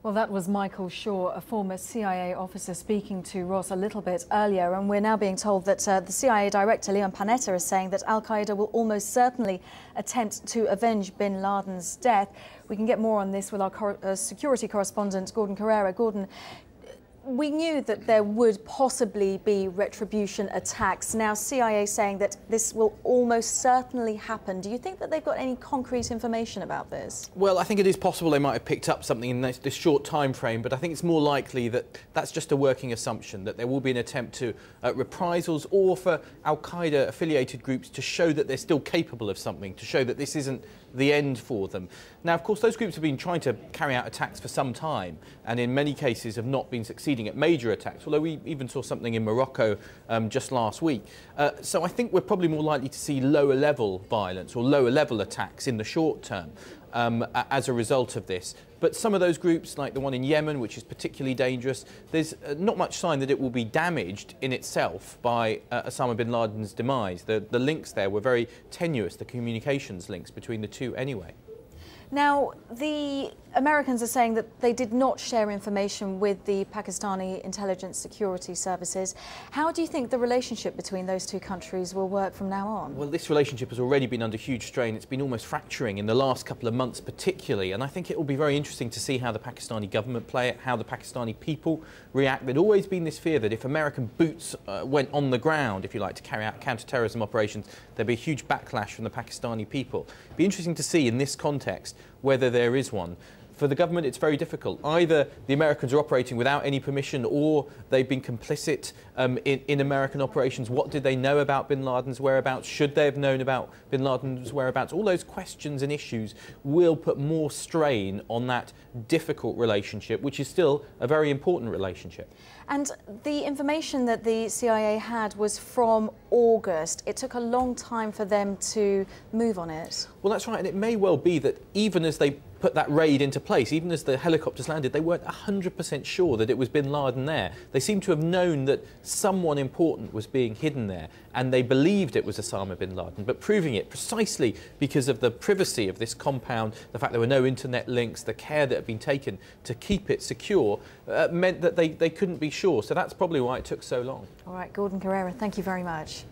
Well, that was Michael Shaw, a former CIA officer, speaking to Ross a little bit earlier. And we're now being told that the CIA director, Leon Panetta, is saying that al-Qaeda will almost certainly attempt to avenge bin Laden's death. We can get more on this with our security correspondent, Gordon Corera. Gordon, we knew that there would possibly be retribution attacks. Now, CIA saying that this will almost certainly happen. Do you think that they've got any concrete information about this? Well, I think it is possible they might have picked up something in this short time frame, but I think it's more likely that that's just a working assumption, that there will be an attempt to reprisals or for al-Qaeda affiliated groups to show that they're still capable of something, to show that this isn't the end for them. Now, of course, those groups have been trying to carry out attacks for some time and in many cases have not been succeeding at major attacks, although we even saw something in Morocco just last week. So I think we're probably more likely to see lower level violence or lower level attacks in the short term as a result of this. But some of those groups, like the one in Yemen, which is particularly dangerous, there's not much sign that it will be damaged in itself by Osama Bin Laden's demise. The links there were very tenuous, the communications links between the two anyway. Now, the Americans are saying that they did not share information with the Pakistani intelligence security services. How do you think the relationship between those two countries will work from now on? Well, this relationship has already been under huge strain. It's been almost fracturing in the last couple of months particularly, and I think it will be very interesting to see how the Pakistani government play it, how the Pakistani people react. There'd always been this fear that if American boots went on the ground, if you like, to carry out counter-terrorism operations, there'd be a huge backlash from the Pakistani people. It'd be interesting to see in this context whether there is one. For the government, it's very difficult. Either the Americans are operating without any permission or they've been complicit in American operations. What did they know about bin Laden's whereabouts? Should they have known about bin Laden's whereabouts? All those questions and issues will put more strain on that difficult relationship, which is still a very important relationship. And the information that the CIA had was from August. It took a long time for them to move on it. Well, that's right, and it may well be that even as they put that raid into place, even as the helicopters landed, they weren't 100% sure that it was bin Laden there. They seem to have known that someone important was being hidden there, and they believed it was Osama bin Laden, but proving it precisely because of the privacy of this compound, the fact there were no internet links, the care that had been taken to keep it secure, meant that they couldn't be sure. So that's probably why it took so long. All right, Gordon Corera, thank you very much.